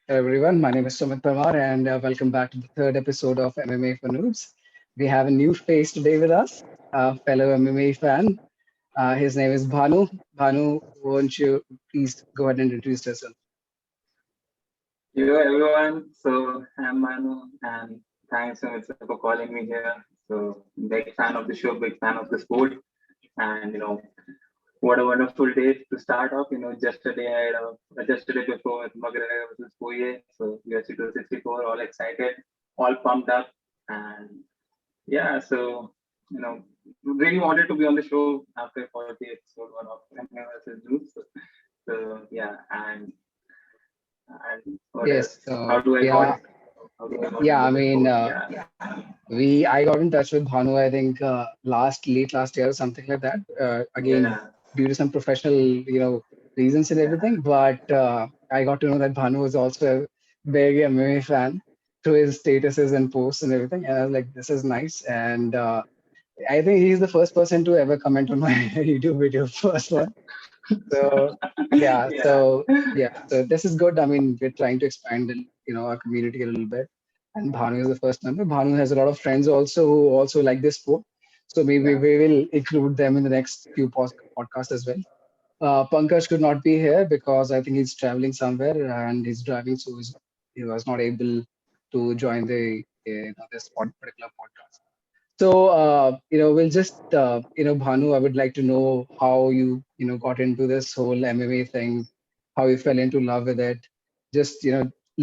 Hello everyone, my name is Sumit Parmar and welcome back to the third episode of MMA for Noobs. We have a new face today with us, a fellow MMA fan. His name is Bhanu. Bhanu, won't you please go ahead and introduce yourself? Hello everyone. So I'm Manu and thanks so much for calling me here. So big fan of the show, big fan of the sport. And what a wonderful day to start off. Yesterday I had yesterday before McGregor versus Poirier. So UFC 264, all excited, all pumped up. And yeah, so really wanted to be on the show after 40 episode one of MMA versus Zeus. So yeah, and what Yes, else? How do I got yeah, how do I got yeah. into I the mean, sport? Yeah. I got in touch with Bhanu. I think late last year or something like that. Again, Yeah. due to some professional, reasons and Yeah. everything. But I got to know that Bhanu was also a big MMA fan through his statuses and posts and everything. And I was like, this is nice. And I think he's the first person to ever comment on my YouTube video, first one. So yeah, Yeah. so yeah, so this is good. I mean, we're trying to expand, our community a little bit. And Bhanu is the first member. Bhanu has a lot of friends also who also like this sport. So maybe Yeah. we will include them in the next few podcasts as well. Pankaj could not be here because I think he's traveling somewhere and he's driving, so he was not able to join the this particular podcast. So, we'll just, Bhanu, I would like to know how you got into this whole MMA thing, how you fell into love with it. Just,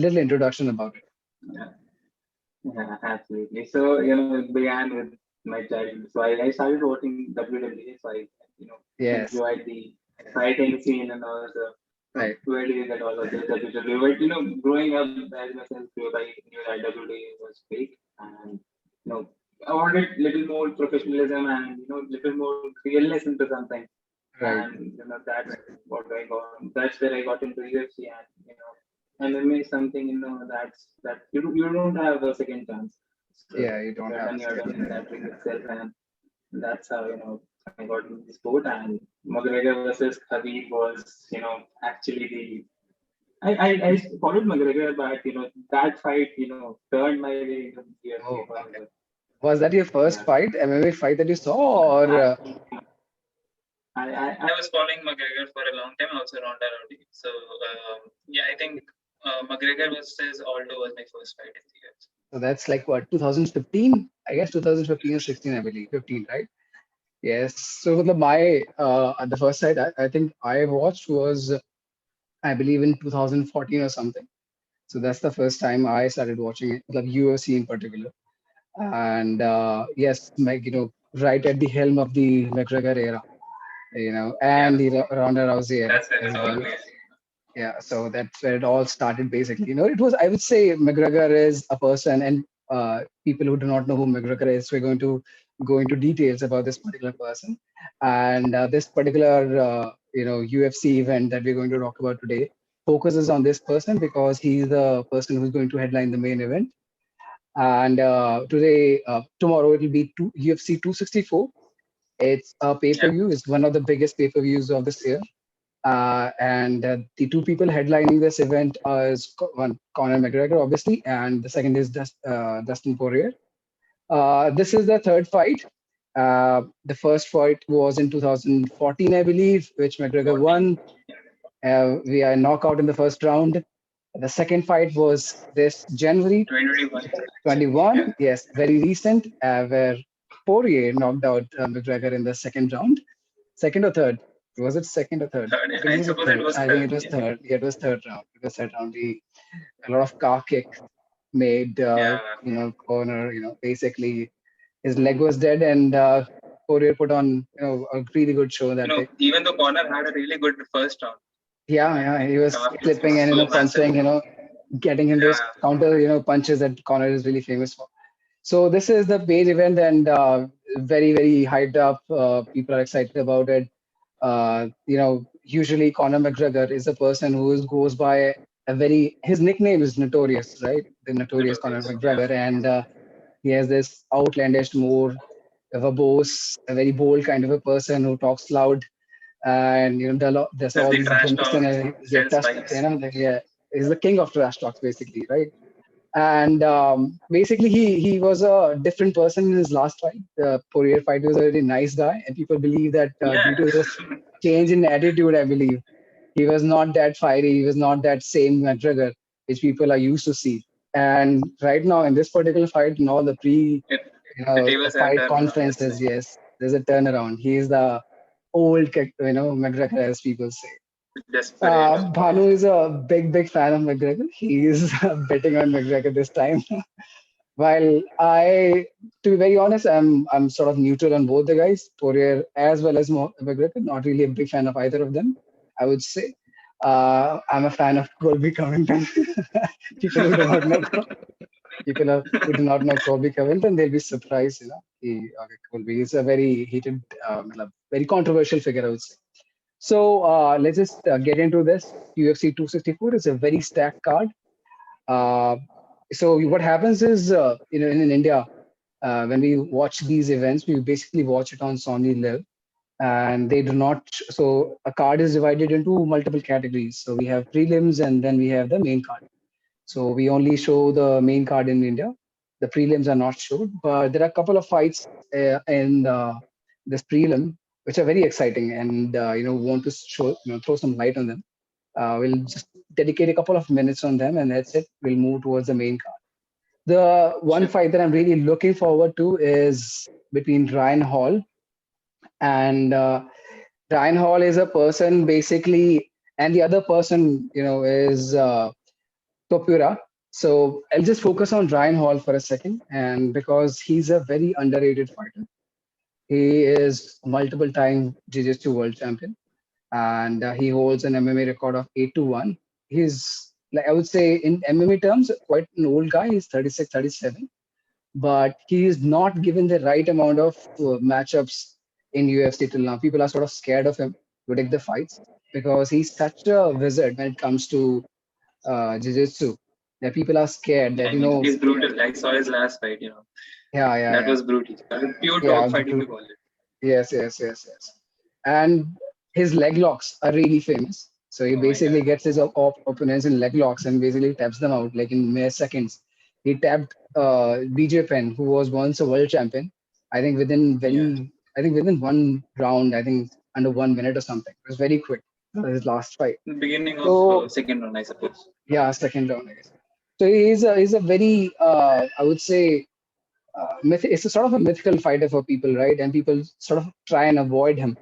little introduction about it. Yeah. Yeah. Absolutely. So it began with my childhood. So I started watching WWE. So I Yes, enjoyed the fighting scene and all the right. where do you get all of this WWE? But growing up as myself, I knew that WWE was fake, and you know, I wanted little more professionalism and little more realness into something. Right. And that's what I got. That's where I got into UFC, and MMA is something that you don't have a second chance. So Yeah, you if don't you're have done, a you're second done in chance. that ring itself, and that's how I got into the sport. And McGregor versus Khabib was actually the I followed McGregor, but that fight turned my way into the UFC Oh, okay. forever. Was that your first Yeah. fight, MMA fight that you saw, or I was following McGregor for a long time, also Ronda Rousey. So yeah, I think McGregor versus Aldo was my first fight in the UFC. so that's like what, 2015? I guess 2015 or 16, I believe. 15, right? Yes. So the first fight I think I watched was I believe in 2014 or something. So that's the first time I started watching it, like UFC in particular. And yes, right at the helm of the McGregor era, and Yeah, the Ronda Rousey era that's where as it all well. began. Yeah, so that's where it all started basically. It was, I would say, McGregor is a person, and people who do not know who McGregor is, we're going to go into details about this particular person. And this particular, UFC event that we're going to talk about today focuses on this person because he's the person who's going to headline the main event. And tomorrow, it will be UFC 264. It's a Yeah, pay-per-view. It's one of the biggest pay-per-views of this year. And the two people headlining this event is one Conor McGregor, obviously, and the second is Dustin Poirier. This is the third fight. The first fight was in 2014, I believe, which McGregor 14. won. We are knockout in the first round. The second fight was this January 2021. 21. Yeah. Yes, very recent, where Poirier knocked out McGregor in the second round. Second or third? Was it second or third? Third. I I believe it suppose it third. was I think it third. was Yeah. third. Yeah, it was third round. It was third round. A lot of car kicks made, Yeah. corner, basically his leg was dead and Poirier put on, a really good show that day. Even though Connor had a really good first round, Yeah, yeah, he was calf kicks clipping was and, so massive. punching, getting him those Yeah. counter, punches that Connor is really famous for. So this is the main event and very, very hyped up. People are excited about it. Usually Conor McGregor is a person who goes by his nickname is Notorious, right? The Notorious Conor Notorious. Yeah. McGregor. And he has this outlandish, more verbose, a very bold kind of a person who talks loud. And, there's Does all the these trash gimmicks talk, and sells bikes. yeah. is the king of trash talks, basically, right? And basically, he was a different person in his last fight. The Poirier fight, was a very nice guy, and people believe that Yeah, due to his change in attitude, I believe he was not that fiery. He was not that same McGregor which people are used to see. And right now, in this particular fight, in all the it, the tables have fight turned around. Let's conferences, say. yes, there's a turnaround. He is the old, McGregor, as people say. Desperate. Bhanu is a big fan of McGregor. He is betting on McGregor this time. While to be very honest, I'm sort of neutral on both the guys, Poirier as well as McGregor. Not really a big fan of either of them, I would say. I'm a fan of Colby Covington. People who do not know, who do not know Colby Covington, they'll be surprised. Colby is a very heated, very controversial figure, I would say. So let's just get into this. UFC 264 is a very stacked card. Uh, so what happens is, in India, when we watch these events, we basically watch it on Sony Live, and they do not. So a card is divided into multiple categories. So we have prelims, and then we have the main card. So we only show the main card in India. The prelims are not showed, but there are a couple of fights in this prelim which are very exciting, and want to throw some light on them. We'll just dedicate a couple of minutes on them, and that's it. We'll move towards the main card. The one Sure. fight that I'm really looking forward to is between Ryan Hall and Ryan Hall is a person basically, and the other person, is Topura. So I'll just focus on Ryan Hall for a second, and because he's a very underrated fighter, he is multiple time Jiu-Jitsu world champion, and he holds an MMA record of 8-1. He's, like, I would say, in MMA terms, quite an old guy. He's 36, 37, but he is not given the right amount of matchups in UFC till now. People are sort of scared of him to take the fights because he's such a wizard when it comes to jiu-jitsu that people are scared Yeah, that I mean, he's brutal. I saw his last fight. yeah, yeah, That yeah, was brutal. Pure dog yeah, fighting, we call it. yes, and his leg locks are really famous. So he Oh my god. basically gets his opponents in leg locks and basically taps them out like in mere seconds. He tapped BJ Penn, who was once a world champion. I think Yeah. within one round, I think under 1 minute or something. It was very quick. His last fight. The beginning of So second round, I suppose. yeah, second round, I guess. So he's a very I would say it's a sort of a mythical fighter for people, right? And people sort of try and avoid him.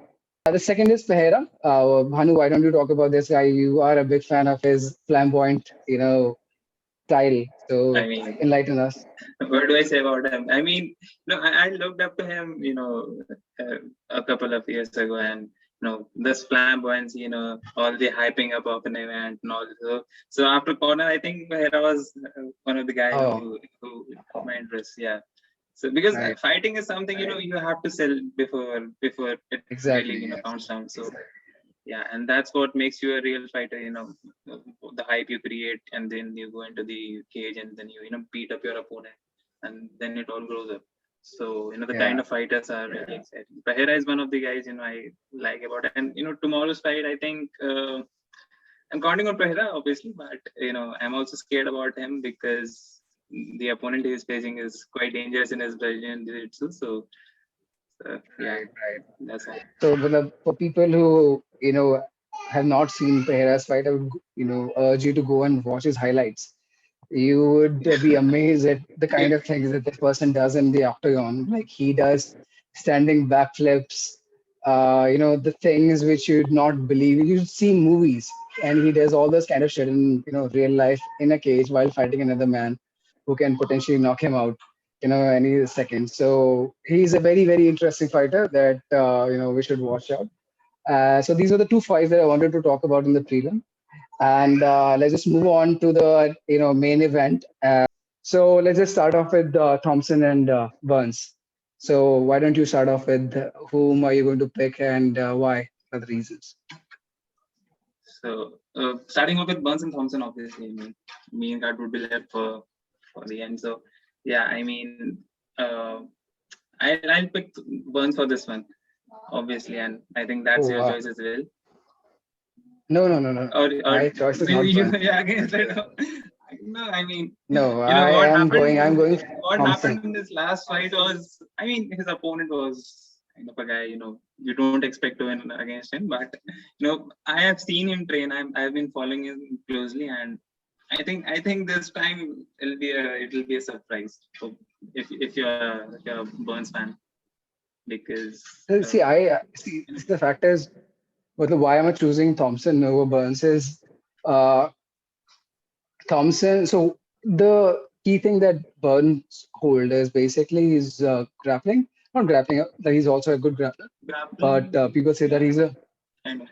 The second is Pereira. Bhanu, why don't you talk about this guy? You are a big fan of his flamboyant, style. I So mean, enlighten us. what do I say about him? I mean, I looked up to him, a couple of years ago, and this flamboyancy, all the hyping up of an event and all. So after corner, I think Hera was one of the guys Oh, who my interest. Yeah. So because right. fighting is something you have to sell before it really Exactly. Yes. counts down. So yeah, and that's what makes you a real fighter. The hype you create, and then you go into the cage, and then you beat up your opponent, and then it all grows up. So the kind Yeah. of fighters are really exciting. Bahira is one of the guys I like about it. And tomorrow's fight, I think I'm counting on Bahira obviously, but I'm also scared about him because the opponent he is facing is quite dangerous in his Brazilian jiu-jitsu. So yeah, Right. Right. that's all. So for people who have not seen Pereira's fight, I would urge you to go and watch his highlights. You would be amazed at the kind of things that this person does in the octagon. Like he does standing backflips, the things which you'd not believe. You'd see in movies, and he does all this kind of shit in real life in a cage while fighting another man who can potentially knock him out, any second. So he's a very interesting fighter that we should watch out. So these are the two fights that I wanted to talk about in the prelim. And let's just move on to the main event. So let's just start off with Thompson and Burns. So why don't you start off with whom are you going to pick and why? What are the reasons? So starting off with Burns and Thompson, obviously, I mean, me and Card would be left for the end. So yeah, I mean, I'll pick Burns for this one, obviously, and I think that's Oh your wow! choice as well. No. or My choice is maybe not you Burns. yeah against it. No, I mean, No, what happened? I'm going for What Thompson. happened in this last fight was, I mean, his opponent was kind of a guy, you don't expect to win against him, but I have seen him train. I've been following him closely, and I think this time it'll be a surprise. So if you're a Burns fan, because See, I see. The fact is, why am I choosing Thompson over Burns is uh, Thompson. So the key thing that Burns hold is basically his grappling. Not grappling. That he's also a good grappler, but grappling, people say that yeah, he's a. kind of.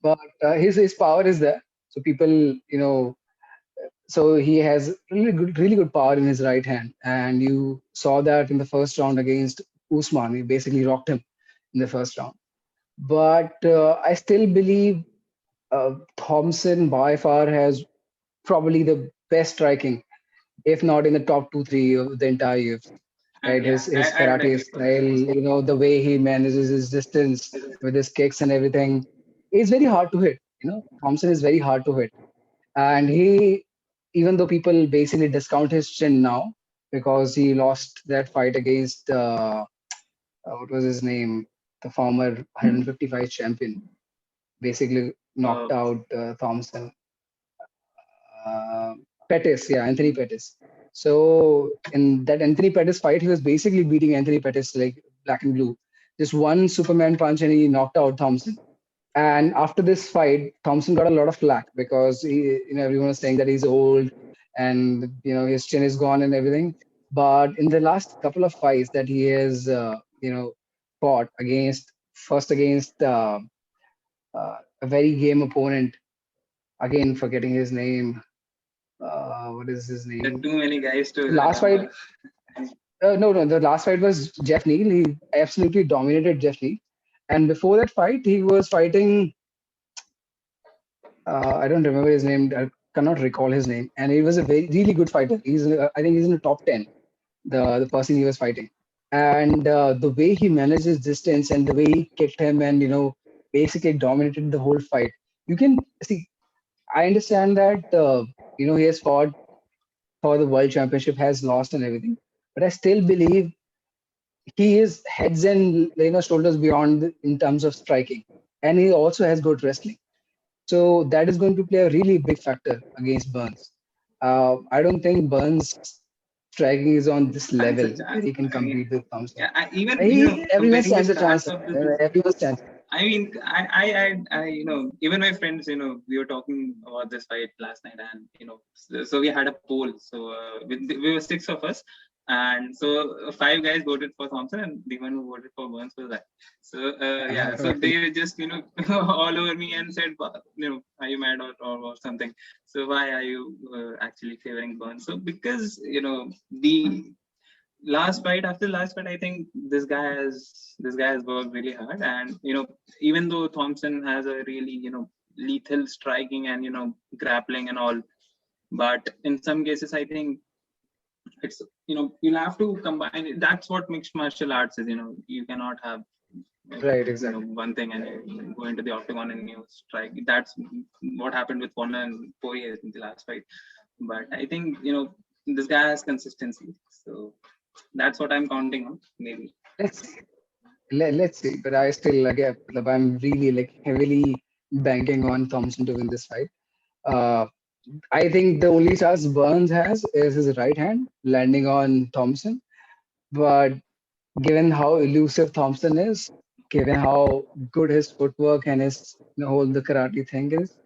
But his power is there. So people, so he has really good power in his right hand, and you saw that in the first round against Usman. He basically rocked him in the first round. But I still believe Thompson by far has probably the best striking, if not in the top two, three of the entire UFC. Right, Yeah, his I would karate agree for style, the way he manages his distance this. with his kicks and everything, is very hard to hit. Thompson is very hard to hit, and he, even though people basically discount his chin now because he lost that fight against what was his name, the former 155 champion, basically Uh, knocked out Thompson. Uh, Pettis, yeah, Anthony Pettis. So in that Anthony Pettis fight, he was basically beating Anthony Pettis like black and blue. Just one Superman punch and he knocked out Thompson. And after this fight, Thompson got a lot of flack because everyone was saying that he's old and his chin is gone and everything. But in the last couple of fights that he has fought against a very game opponent, again forgetting his name. What is his there are name? too many guys to The last remember. fight, no, the last fight was Jeff Neal. He absolutely dominated Jeff Neal. And before that fight, he was fighting. I don't remember his name. I cannot recall his name. And he was a really good fighter. I think he's in the top 10. The person he was fighting, and the way he managed his distance and the way he kicked him and basically dominated the whole fight. You can see. I understand that he has fought for the world championship, has lost and everything, but I still believe he is heads and shoulders beyond in terms of striking, and he also has good wrestling. So that is going to play a really big factor against Burns. I don't think Burns striking is on this Stands level a where he chance. can I mean, compete with Thompson. yeah, even Everyone comparing the stands a chance. stars of the. Everyone's chance. I mean, even my friends, we were talking about this fight last night, and so we had a poll. So we were six of us, and so five guys voted for Thompson, and the one who voted for Burns was I. So yeah, so they just all over me and said, are you mad or something? So why are you actually favoring Burns? So because the last fight after the last fight, I think this guy has worked really hard, and even though Thompson has a really lethal striking and grappling and all, but in some cases I think it's you'll have to combine it. That's what mixed martial arts is. You cannot have Right, exactly. one thing and you go into the octagon and you strike. That's what happened with Bhanu and Poirier in the last fight. But I think this guy has consistency, so that's what I'm counting on. Maybe. Let's see. Let's see. But I still, again, I'm really like heavily banking on Thompson to win this fight. Uh, I think the only chance Burns has is his right hand landing on Thompson. But given how elusive Thompson is, given how good his footwork and his whole the karate thing is,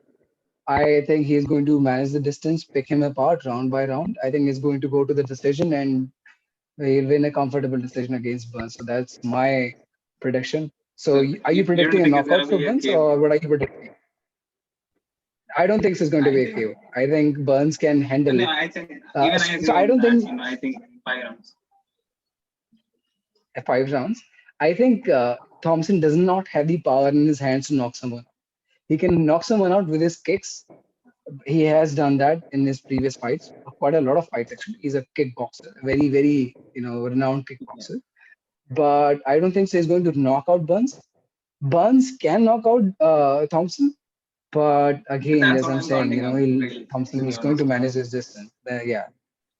I think he's going to manage the distance, pick him apart round by round. I think he's going to go to the decision and he'll win a comfortable decision against Burns. So that's my prediction. So So are you you don't predicting a think it's knockout gonna for be a Burns KO? or what are you predicting? I don't think it's going to I be a think KO. I think Burns can handle. no. I think even I So agree I on don't that. think I think 5 rounds. 5 rounds. I think Thompson does not have the power in his hands to knock someone. He can knock someone out with his kicks. He has done that in his previous fights, quite a lot of fights actually. He's a kickboxer, very, very, renowned Yeah. kickboxer. But I don't think so he's going to knock out Burns. Burns can knock out Thompson, But But again, that's as what I'm I'm saying, counting on, really, Thompson to be is going to honest. manage his distance. Yeah,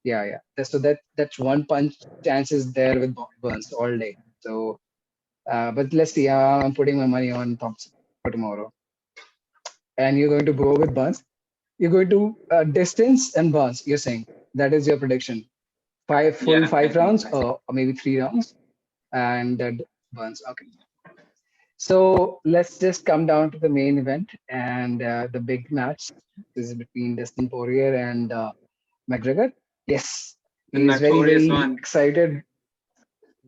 yeah. So that's one punch chance is there with Burns all day. So, but let's see. I'm putting my money on Thompson for tomorrow. And you're going to go with Burns. You're going to distance and Burns. You're saying that is your prediction. Full Yeah, I five think rounds so. or maybe 3 rounds, and Burns. Okay. So let's just come down to the main event and the big match. This is between Dustin Poirier and McGregor. Yes, The he is very, notorious very one. excited.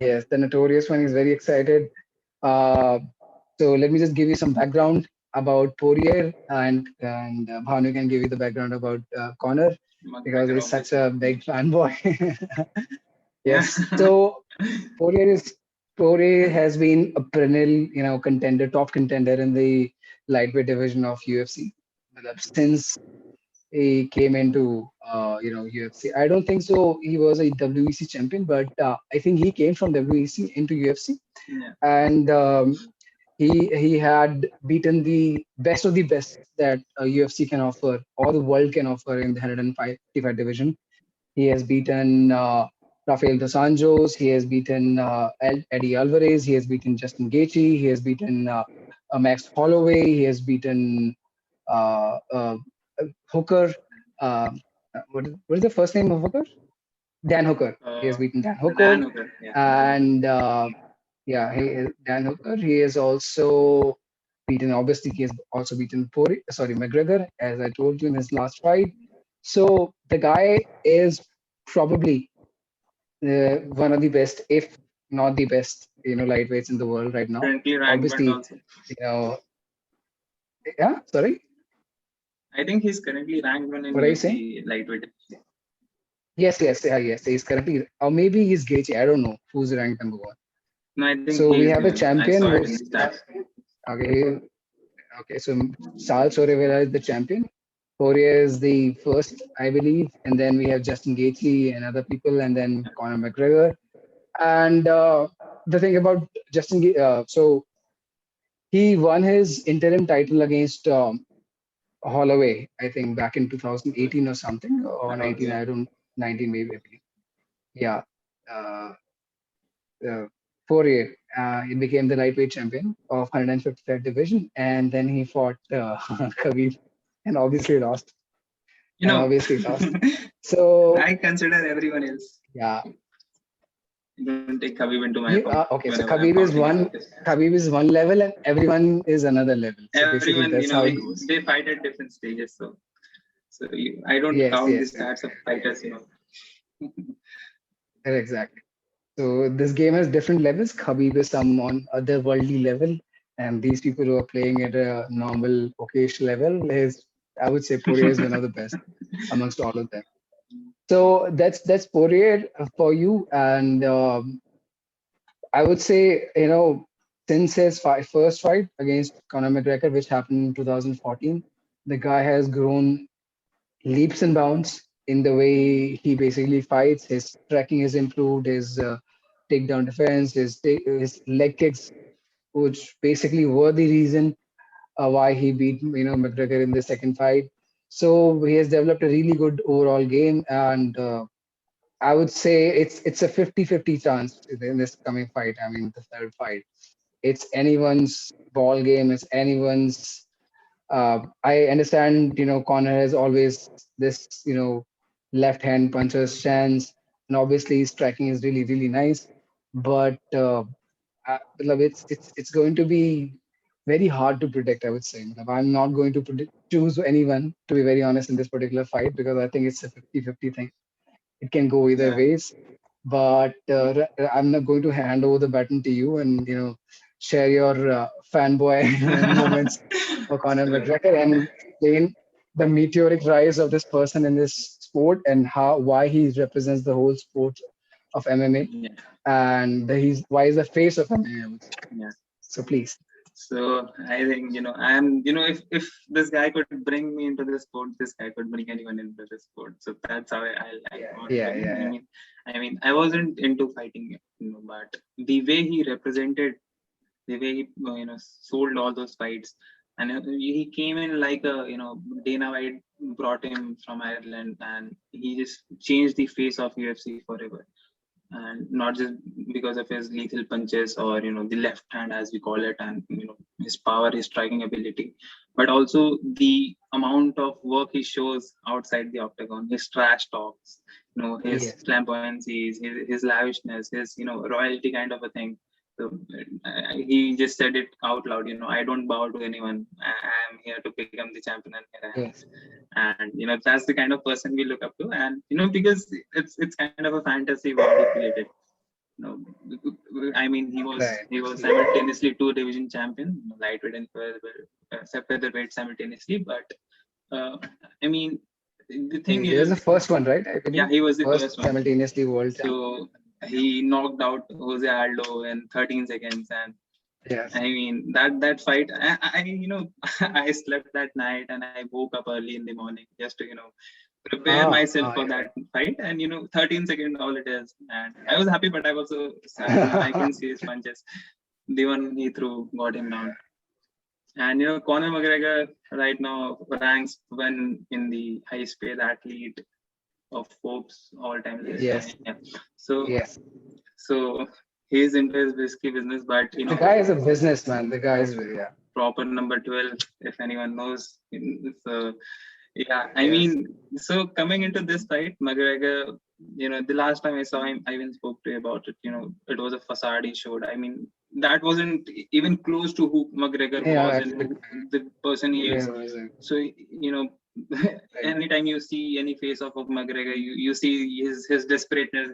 Yes, the notorious one is very excited. Uh, so let me just give you some background about Poirier, and Bhanu can give you the background about Connor because McGregor, he's such obviously. a big fanboy. Yeah. Yes. So Poirier is Poirier has been a perennial, contender, top contender in the lightweight division of UFC. Since he came into UFC. I don't think so. He was a WEC champion, but I think he came from WEC into UFC, Yeah. and he had beaten the best of the best that UFC can offer or the world can offer in the 155 division. He has beaten Rafael dos Anjos. He has beaten Eddie Alvarez. He has beaten Justin Gaethje. He has beaten Max Holloway. He has beaten uh, uh, Hooker. Uh, what is the first name of Hooker? Dan Hooker. He has Uh, beaten Dan Hooker, Dan Hooker. Yeah, Dan Hooker. and yeah, Dan Hooker. He has also beaten. Obviously, he has also beaten McGregor, as I told you in his last fight. So the guy is probably one of the best, if not the best, lightweights in the world right now. Currently ranked one Obviously, also. you know, yeah. Sorry, I think he's currently ranked one in what are you saying? UFC lightweight. Yes. He's currently, or maybe he's Gaethje. I don't know who's ranked number one. No, I think So we he's have the given. I champion, saw it which in the stats. okay, okay. So Charles Oliveira is the champion. Poirier is the first, I believe, and then we have Justin Gaethje and other people, and then Conor McGregor. And the thing about so he won his interim title against Holloway, I think, back in 2018 or something, or 19. Okay. I don't 19 maybe. I believe. Yeah. Uh, uh, Poirier, he became the lightweight champion of 155 division, and then he fought Khabib, and obviously lost. You And know, obviously lost. So I consider everyone else. yeah, Don't take Khabib into my you account okay? So whenever I'm counting about this. Khabib is one level, and everyone is another level. So basically, Everyone, that's how it goes. they fight at different stages. So I don't Yes, count the yes, stats of fighters. exactly. So this game has different levels. Khabib is some on otherworldly level, and these people who are playing at a normal, okayish level is, I would say, Poirier is one of the best amongst all of them. So that's Poirier for you, and I would say since his first fight against Conor McGregor, which happened in 2014, the guy has grown leaps and bounds in the way he basically fights. His tracking has improved. His takedown defense, his leg kicks, which basically were the reason why he beat McGregor in the second fight. So he has developed a really good overall game, and I would say it's a 50-50 chance in this coming fight. I mean, the third fight. It's anyone's ball game. It's anyone's. I understand, Connor has always this, left hand puncher's chance, and obviously his striking is really, really nice. But matlab, it's going to be very hard to predict. I would say. Matlab, I'm not going to choose anyone, to be very honest, in this particular fight because I think it's a 50-50 thing. It can go either Yeah. ways. But I'm not going to hand over the baton to you and share your fanboy moments for Conor So McGregor and explain the meteoric rise of this person in this sport and why he represents the whole sport of MMA yeah, and he's why is the face of MMA. I would say. yeah. So please, So I think if this guy could bring me into the sport, this guy could bring anyone into the sport. So that's how I got yeah, him. yeah, I mean, I wasn't into fighting, but the way he represented, the way he sold all those fights, And he came in like a, Dana White brought him from Ireland, and he just changed the face of UFC forever. And not just because of his lethal punches, or the left hand as we call it, and his power, his striking ability, but also the amount of work he shows outside the octagon, his trash talks, his Yes. flamboyancies, his lavishness, his royalty kind of a thing. So he just said it out loud, I don't bow to anyone. I am here to become the champion, and here I am. Yes. And that's the kind of person we look up to. And because it's kind of a fantasy world he created. I mean, he was Right. simultaneously two division champion, lightweight and featherweight simultaneously. But I mean, the thing He was the is, first one, right? I yeah, believe he was the first first one. simultaneously world champion. So he knocked out Jose Aldo in 13 seconds. And Yes. I mean, that fight, I slept that night, and I woke up early in the morning just to prepare myself for that fight. And 13 seconds all it is. And I was happy, but I was also sad. I couldn't see his punches. The one he threw got him down. And Conor McGregor right now ranks one in the highest paid athlete of Forbes all-time list. Yes. Yeah. So Yes. so he's into his whiskey business, but The guy is a businessman. The guy is yeah. proper number 12, if anyone knows. So yeah, I Yes. mean, so coming into this fight, McGregor, the last time I saw him, I even spoke to you about it. It was a facade he showed. I mean, that wasn't even close to who McGregor was and who the person he is. So anytime you see any face of McGregor, you see his desperateness,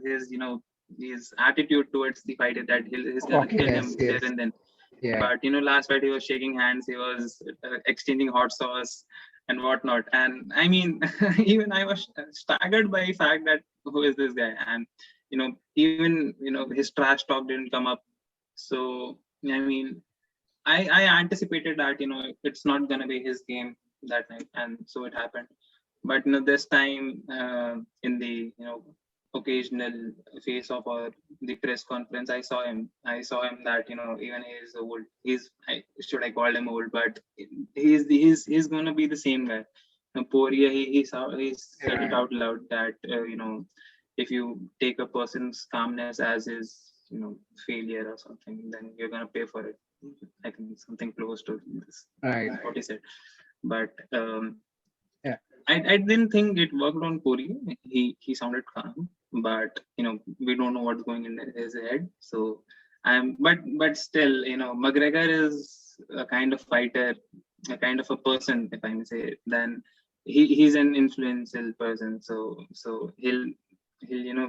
his attitude towards the fight, that he's gonna kill him there and then. Yeah. But last fight he was shaking hands, he was exchanging hot sauce and whatnot. And I mean, even I was staggered by the fact that who is this guy? And even his trash talk didn't come up. So I mean, I anticipated that it's not gonna be his game that night, and so it happened. But this time in the occasional face of or the press conference, I saw him that even he is old. Should I call him old? But he's gonna be the same guy. Poirier, he said it out loud that if you take a person's calmness as his failure or something, then you're gonna pay for it. I think something close to this. Right. What he said. But yeah, I didn't think it worked on Poirier. He sounded calm, but we don't know what's going in his head. So but still, McGregor is a kind of fighter, a kind of a person, if I may say. Then he's an influential person. So he'll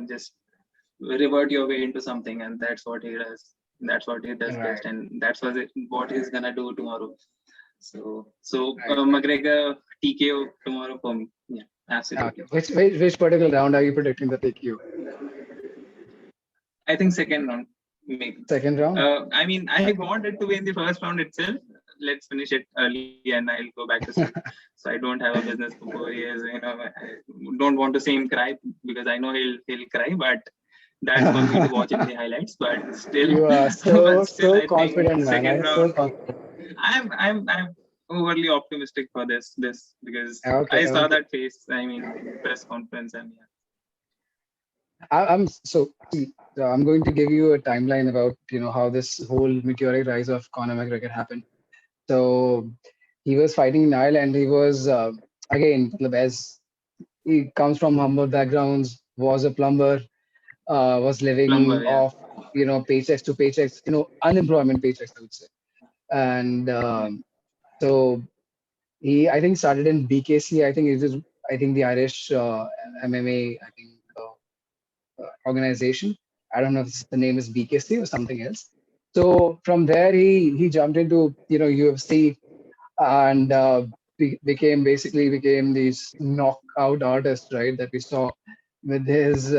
just revert your way into something, and that's what he does. That's what he does best, and that's what he's gonna do tomorrow. So McGregor TKO tomorrow for me. Yeah, absolutely. Okay. Which particular round are you predicting the TKO? I think second round, maybe. Second round? I mean, I want it to be in the first round itself. Let's finish it early, and I'll go back to sleep. So I don't have a business for 4 years. I don't want to see him cry, because I know he'll cry, but that's for me to watch in the highlights. But still, you are so confident, man. Second round, so confident. I'm overly optimistic for this because I saw that face. I mean, press conference, and I'm going to give you a timeline about how this whole meteoric rise of Conor McGregor happened. So he was fighting in Ireland. He was again, as he comes from humble backgrounds, was a plumber, was living off paychecks to paychecks, unemployment paychecks, I would say. And so I think started in BKC. I think the Irish MMA organization. I don't know if the name is BKC or something else. So from there he jumped into UFC and became these knockout artist, right? That we saw with his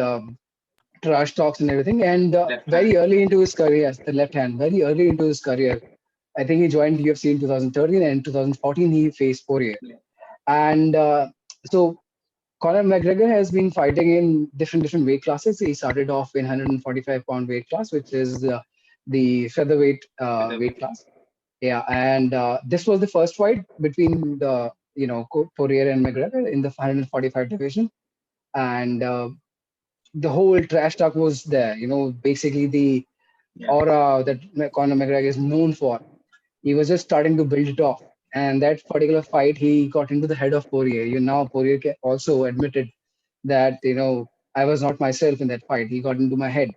trash talks and everything. And very early into his career, the left hand, very early into his career, I think he joined UFC in 2013, and in 2014 he faced Poirier. And so Conor McGregor has been fighting in different weight classes. He started off in 145-pound weight class, which is the featherweight weight class. Yeah, and this was the first fight between the Poirier and McGregor in the 145 division, and the whole trash talk was there. Basically the Yeah. aura that Conor McGregor is known for. He was just starting to build it off. And that particular fight, he got into the head of Poirier. Poirier also admitted that, I was not myself in that fight. He got into my head.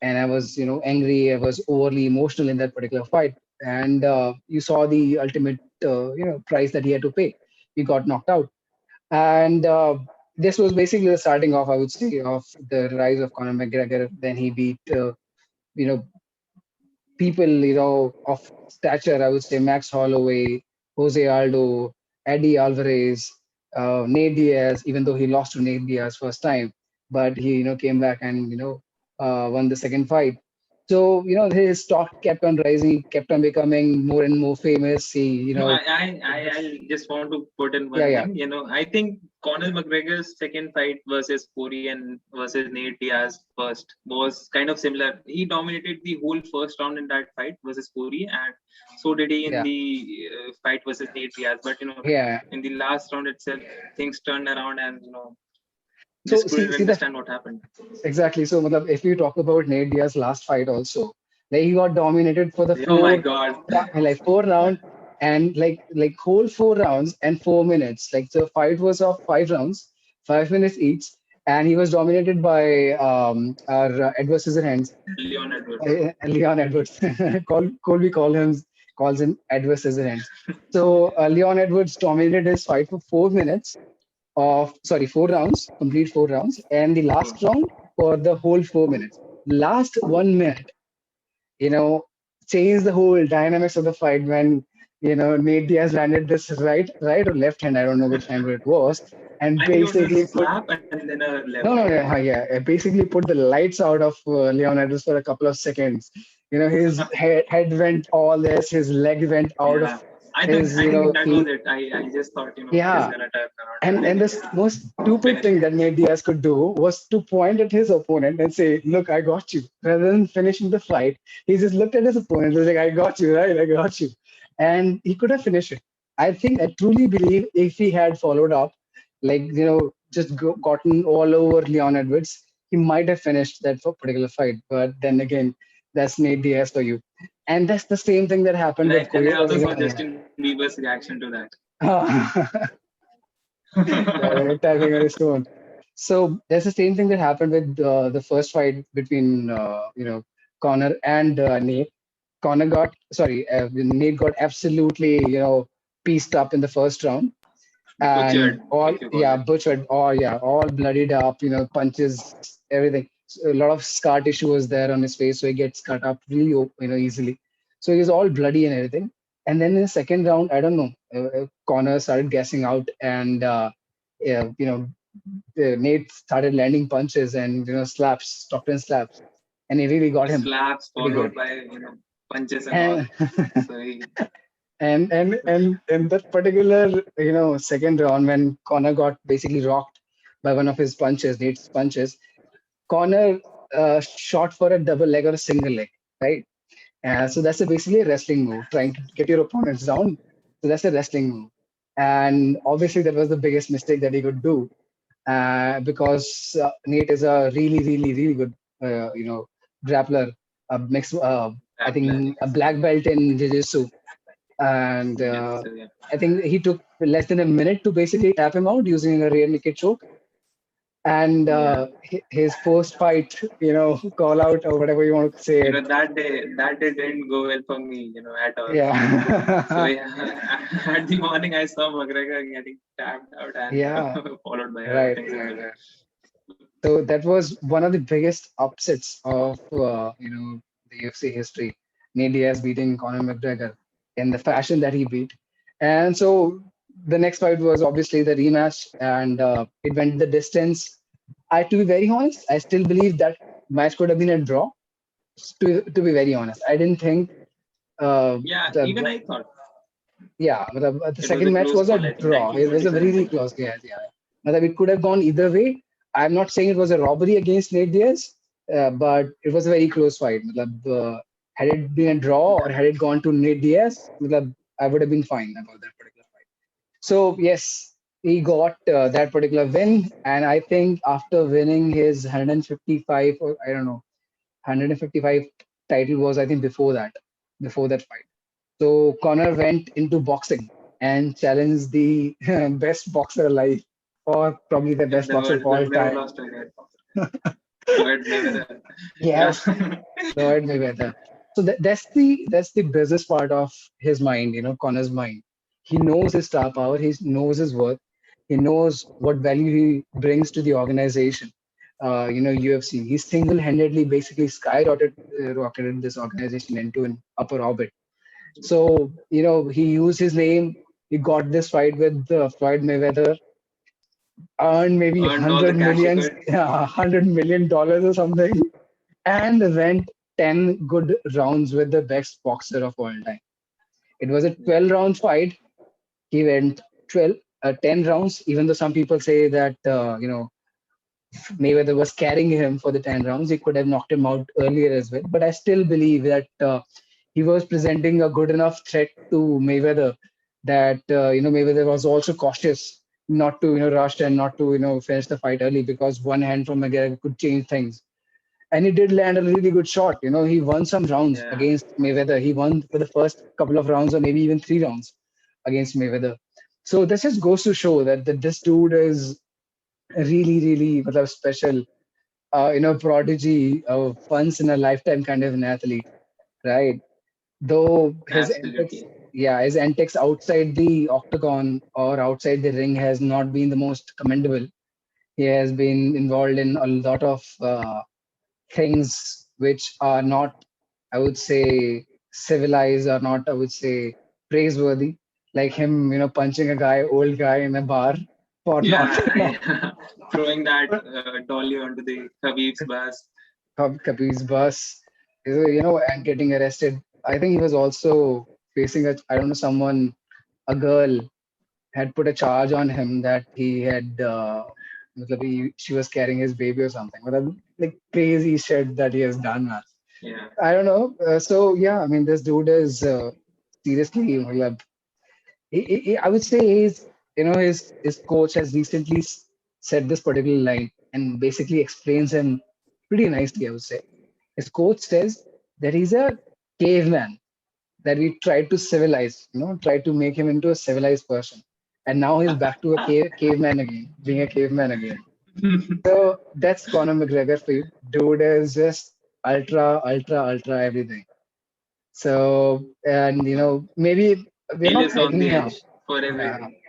And I was, angry. I was overly emotional in that particular fight. And you saw the ultimate, price that he had to pay. He got knocked out. And this was basically the starting off, I would say, of the rise of Conor McGregor. Then he beat, you know, people, of stature, I would say Max Holloway, Jose Aldo, Eddie Alvarez, Nate Diaz, even though he lost to Nate Diaz first time, but he, came back and, won the second fight. So, his stock kept on rising, kept on becoming more and more famous. He, No, I just want to put in yeah, one yeah, thing. I think Conor McGregor's second fight versus Poirier and versus Nate Diaz first was kind of similar. He dominated the whole first round in that fight versus Poirier, and so did he in yeah, the fight versus Nate Diaz. But yeah. in the last round itself, things turned around, and So just couldn't see that understand what happened. exactly. So, if you talk about Nate Diaz's last fight also, like he got dominated for the Oh my four God! like 4 round and like whole 4 rounds and 4 minutes. Like the fight was of 5 rounds, 5 minutes each, and he was dominated by our Edward Scissorhands, Leon Edwards. Leon Edwards. Colby calls him Edward Scissorhands. So Leon Edwards dominated his fight for 4 minutes of sorry 4 rounds, complete 4 rounds, and the last round for the whole 4 minutes. Last 1 minute you know, changed the whole dynamics of the fight when, Nate Diaz landed this right or left hand, I don't know which hand it was, and I think it was a basically slap and then a left. no, yeah, it basically put the lights out of Leonidas for a couple of seconds. His head went all this, his leg went out Yeah, of I think his, I think that was feet. it. I just thought he's Yeah, gonna turn around and and then the most stupid finish thing him. that Nate Diaz could do was to point at his opponent and say, "Look, I got you." Rather than finishing the fight, he just looked at his opponent and was like, "I got you, right? I got you," and he could have finished it. I truly believe if he had followed up, like just gotten all over Leon Edwards, he might have finished that particular fight. But then again, that's Nate Diaz for you, and that's the same thing that happened with And I Poirier. also saw Justin Bieber's reaction to that. Yeah, tapping on his phone. So there's the same thing that happened with the first fight between Connor and Nate. Nate got absolutely pieced up in the first round, and Butchered, all if you call yeah it. butchered, or yeah, all bloodied up, punches, everything. So a lot of scar tissue was there on his face, so he gets cut up really easily. So he's all bloody and everything. And then in the second round, I don't know, Connor started gassing out, and yeah, Nate started landing punches and slaps, top 10 slaps, and he really got him Slaps pretty followed good. by punches and all. And So he, and that particular second round when Connor got basically rocked by one of his punches, Nate's punches, Connor shot for a double leg or a single leg, right? So that's basically a wrestling move, trying to get your opponents down. So that's a wrestling move, and obviously that was the biggest mistake that he could do because Nate is a really, really, really good, grappler, mixed, I grappler, think a yes. black belt in jiu-jitsu. And Yes, so yeah. I think he took less than a minute to basically tap him out using a rear naked choke. And Yeah. his post-fight, call out or whatever you want to say it. That day didn't go well for me, at all. So Yeah. yeah, at the morning I saw McGregor getting tapped out and Yeah. followed by other Right, things as right, well. right. So that was one of the biggest upsets of the UFC history. Nate Diaz beating Conor McGregor in the fashion that he beat, and so the next fight was obviously the rematch, and it went the distance. To be very honest, I still believe that match could have been a draw. To be very honest, I didn't think Yeah, even the I thought yeah, the it was second a match close was a call. I think draw. It was a 19-27 really point. close game. Yeah, it could have gone either way. I'm not saying it was a robbery against Nate Diaz, but it was a very close fight. Had it been a draw or had it gone to Nate Diaz, I would have been fine about that particular fight. So yes, he got that particular win, and I think after winning his 155, or I don't know, 155 title was, I think, before that fight. So Connor went into boxing and challenged the best boxer alive, or probably the Yeah, best boxer of all the never time. lost a great Floyd Mayweather. Yeah. Yes, Floyd Mayweather. So that's the business part of his mind, Connor's mind. He knows his star power, he knows his worth, he knows what value he brings to the organization. UFC. He single-handedly basically rocketed this organization into an upper orbit. So he used his name. He got this fight with Floyd Mayweather, earned maybe Earned all the hundred cash he millions, could. $100 million or something, and went 10 good rounds with the best boxer of all time. It was a 12-round fight. He went 10 rounds, even though some people say that, Mayweather was carrying him for the 10 rounds. He could have knocked him out earlier as well. But I still believe that he was presenting a good enough threat to Mayweather that, Mayweather was also cautious not to, rush and not to, finish the fight early because one hand from McGregor could change things. And he did land a really good shot. He won some rounds Yeah. against Mayweather. He won for the first couple of rounds or maybe even 3 rounds against Mayweather. So this just goes to show that this dude is really, really special, prodigy, once in a lifetime kind of an athlete, right? Though his antics, Absolutely. yeah, his antics outside the octagon or outside the ring has not been the most commendable. He has been involved in a lot of things which are not, I would say, civilized or not, I would say, praiseworthy. Like him, punching a guy, old guy in a bar for not, Yeah, yeah. Throwing that dolly onto the Khabib's bus. Kabir's bus, and getting arrested. I think he was also facing I don't know, a girl had put a charge on him that he had, she was carrying his baby or something. Like crazy shit that he has done, man. Yeah. I don't know. So yeah, I mean, this dude is seriously, I would say his coach has recently said this particular line and basically explains him pretty nicely, I would say. His coach says that he's a caveman that we tried to civilize, tried to make him into a civilized person. And now he's back to a caveman again, being a caveman again. So that's Conor McGregor for you. Dude is just ultra, ultra, ultra everything. So, and maybe we're He not lives on hyping the him up. edge for Yeah. everything.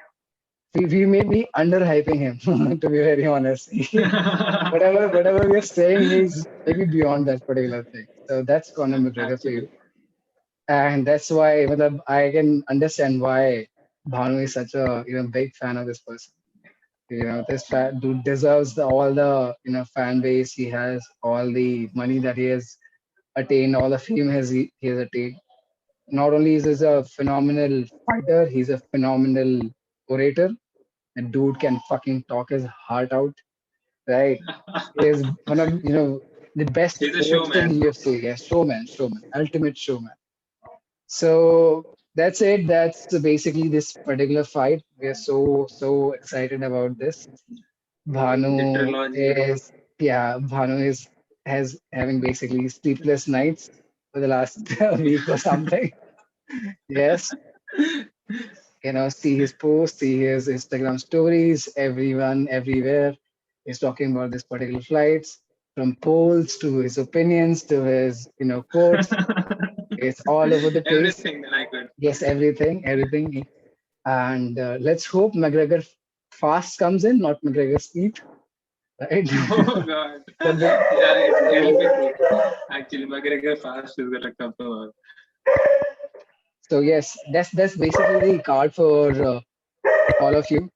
We may be underhyping him, to be very honest. Whatever we're saying, he's maybe beyond that particular thing. So that's Conor McGregor for you. Absolutely. And that's why I can understand why Bhanu is such a big fan of this person. This dude deserves all the fan base he has, all the money that he has attained, all the fame he has attained. Not only is he a phenomenal fighter, he's a phenomenal orator. And dude can fucking talk his heart out, right? He is one of the best He's a coach in showman. UFC. Yeah, showman, ultimate showman. So that's it. That's basically this particular fight. We are so excited about this. The Bhanu trilogy. is Bhanu is has having basically sleepless nights for the last week or something. Yes, see his posts, see his Instagram stories. Everyone, everywhere is talking about this particular flights, from polls to his opinions to his quotes. It's all over the place. Everything that I could. Yes, everything. And let's hope McGregor fast comes in, not McGregor sleep. Right? Oh God. But the, Yeah, it'll be true. Actually, McGregor fast is gonna come to so yes, that's basically the card for all of you,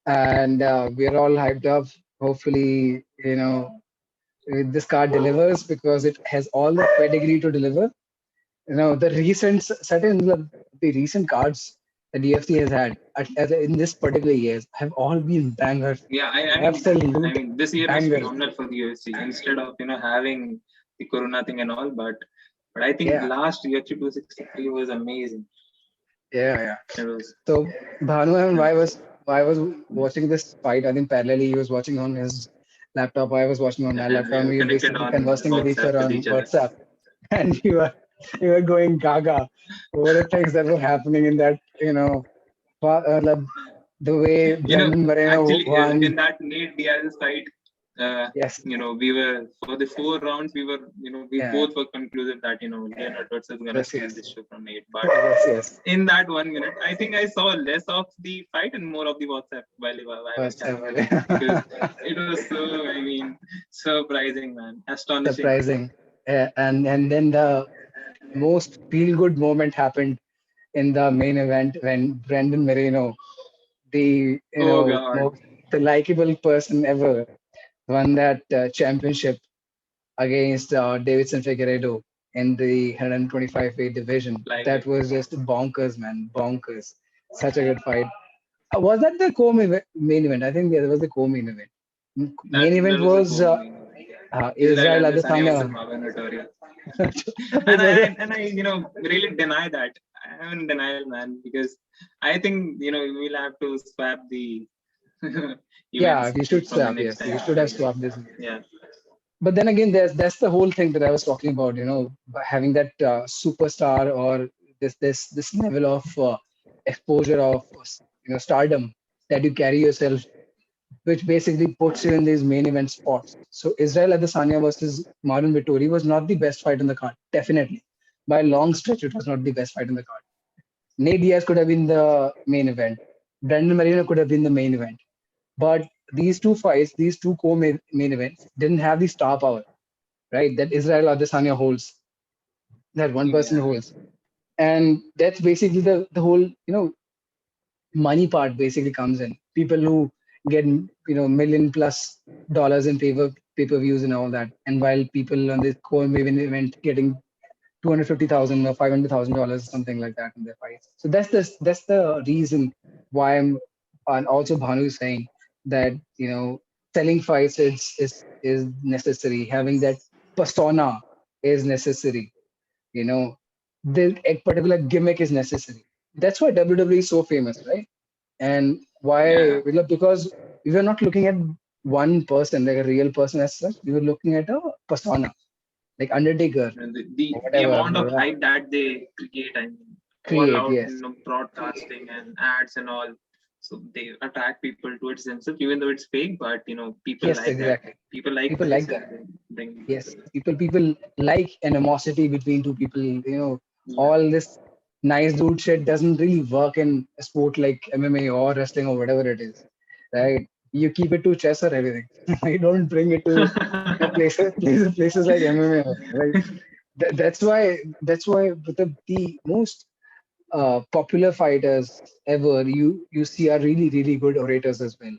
and we're all hyped up. Hopefully, this card delivers because it has all the pedigree to deliver. The the recent cards that UFC has had in this particular years have all been bangers, Yeah, I absolute mean, this year was bangers. phenomenal for the UFC. Instead of having the Corona thing and all, but But I think Yeah, last UFC 263 was amazing. yeah, yeah. It was. So Bhanu and Yeah. I was watching this fight. I think parallelly he was watching on his laptop. I was watching on my And laptop. we And were we were connected basically on conversing with each WhatsApp other with on each other. WhatsApp, and we were going gaga over the things that were happening in that, the way You know, Brandon Moreno actually, in won. that Nate Diaz's fight, uh, Yes, we were for the 4 rounds. We yeah, both were conclusive that Leonard Edwards is gonna yes, steal yes, this show from Nate. But yes, yes. in that 1 minute, I think I saw less of the fight and more of the WhatsApp while I was First chatting with ever. him, because it was so, surprising, man, astonishing. Surprising. And then the most feel good moment happened in the main event when Brandon Moreno, the Oh God, most the likable person ever, won that championship against Davidson Figueiredo in the 125 weight division. like That it. was just bonkers, man, bonkers. Such a good fight. Was that the main event? I think there was the co-main event. That Main event that was a was cool main event. Yeah. Israel Israel Adesanya versus Adesanya, Bhanu Notorious. which was a, And I really deny that. I'm in denial, man, because I think we'll have to swap the yeah. events We should from the swap. next Yes, time. we should have swapped this. Yeah, But then again, that's the whole thing that I was talking about. By having that superstar or this level of exposure of stardom that you carry yourself, which basically puts you in these main event spots. So Israel Adesanya versus Marlon Vittori was not the best fight on the card, definitely. By a long stretch, it was not the best fight on the card. Nate Diaz could have been the main event. Brandon Moreno could have been the main event. But these two fights, these two co-main main events, didn't have the star power, right? That Israel Adesanya holds, that one person yeah, holds. And that's basically the whole, money part basically comes in. People who get million plus dollars in pay per views and all that, and while people on this core main event getting 250,000 or $500,000, something like that in their fights. So that's the reason why I'm, and also Bhanu is saying that selling fights is necessary. Having that persona is necessary. You know, the a particular gimmick is necessary. That's why WWE is so famous, right? And why? yeah. Because we were not looking at one person, like a real person as such. We were looking at a persona, like Undertaker or The whatever, amount of hype that they create, all create. out, Yes, broadcasting and ads and all. So they attract people towards themselves, even though it's fake. But people yes, like that. exactly. People like People like faces. that. They bring people. Yes, people like animosity between two people. Yeah, All this nice dude shit doesn't really work in a sport like MMA or wrestling or whatever it is, right? You keep it to chess or everything. You don't bring it to places like MMA, right? That's why with the most popular fighters ever, you see are really really good orators as well.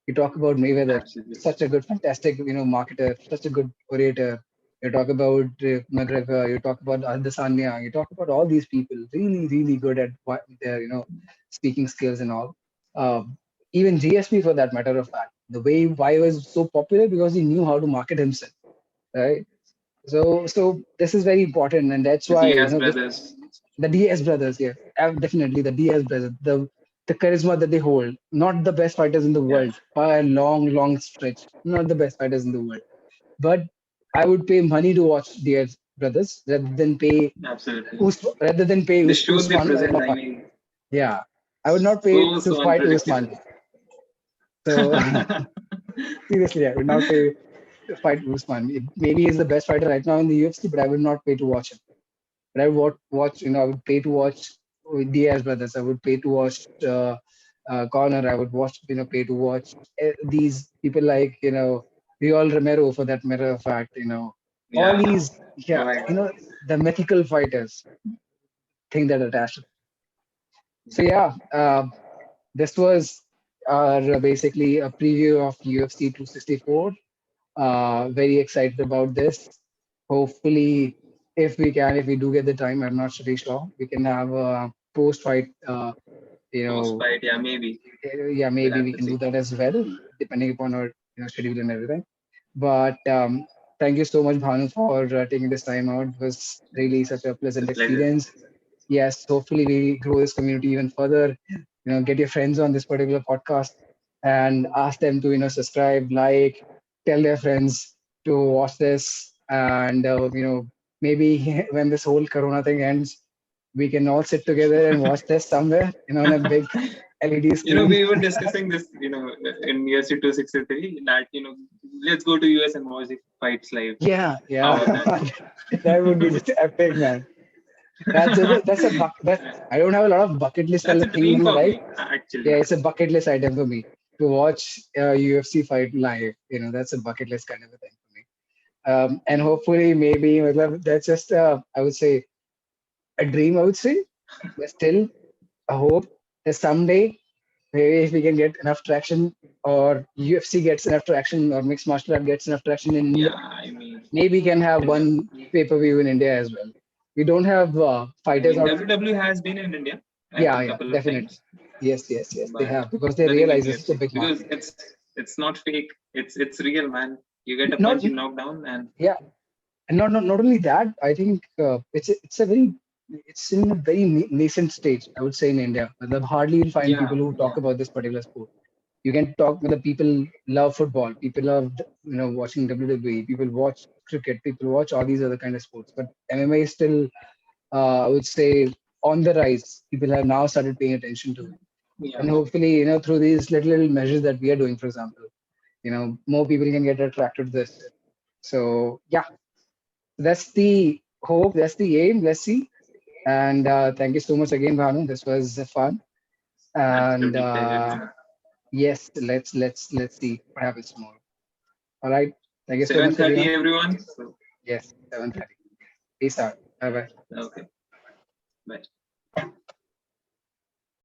You talk about Mayweather, absolutely. such a good, fantastic, marketer, such a good orator. You talk about McGregor. You talk about Adesanya. You talk about all these people, really, really good at what their, speaking skills and all. Even GSP, for that matter of fact, the way why he was so popular because he knew how to market himself, right? So this is very important, and that's The why Diaz this brothers. the Diaz brothers, yes, definitely the Diaz brothers, the charisma that they hold, not the best fighters in the Yeah, world by a long, long stretch, not the best fighters in the world. But I would pay money to watch Diaz brothers absolutely. rather than pay The show they Usman in present, a fight. Yeah, I would not pay to so fight unpredictable. Usman. So seriously, I would not pay to fight Usman. Maybe he's the best fighter right now in the UFC, but I would not pay to watch him. But I would watch, I would pay to watch Diaz brothers. I would pay to watch Connor. I would pay to watch these people like, Riol Romero for that matter of fact, all Yeah, these, yeah, right. the mythical fighters, thing that attached to them. So yeah, this was basically a preview of UFC 264. Very excited about this. Hopefully, if we do get the time, I'm not really sure. We can have a post-fight. Post fight, yeah, maybe. Yeah, We'll maybe have we to can do see. that as well, depending upon our schedule and everything. But thank you so much, Bhanu, for taking this time out. It was really such a It's a pleasant pleasure. experience. Yes, hopefully we grow this community even further. Get your friends on this particular podcast and ask them to subscribe, like, tell their friends to watch this, and maybe when this whole Corona thing ends, we can all sit together and watch this somewhere, on a big LED screen. We were discussing this, in UFC 263 that, let's go to US and watch the fights live. Yeah, How yeah, about that? that would be just epic, man. That's I don't have a lot of bucket list kind That's a of thing in dream my for life. me, actually. Yeah, it's a bucket list item for me to watch UFC fight live. That's a bucket list kind of a thing for me. And hopefully, maybe that's just I would say a dream. I would say, but still a hope that someday maybe if we can get enough traction, or UFC gets enough traction, or mixed martial art gets enough traction in Yeah, India, I mean, maybe we can have India. one pay-per-view in India as well. We don't have I fighters mean, out of. WWE has been in India, I Yeah, think, yeah, couple of definitely. times, Yes, yes, yes, they but have, because they nothing like realize it's a UFC big because market. it's not fake. It's real, man. You get a Not punch, you knock down, and Yeah, and not only that. I think it's in a very nascent stage. I would say in India, hardly you'll find yeah, people who yeah, talk about this particular sport. You can talk with the people love football. People love watching WWE. People watch cricket. People watch all these other kind of sports. But MMA is still, I would say, on the rise. People have now started paying attention to it, and yeah. hopefully, through these little measures that we are doing, for example, more people can get attracted to this. So yeah, that's the hope. That's the aim. Let's see. And thank you so much again, Bhanu. This was fun. And Absolutely pleasure, man. yes, let's see what happens tomorrow. All right. Thank you so much, 7:30, everyone. everyone. So, Yes, 7:30. Peace out. Bye bye. okay, bye.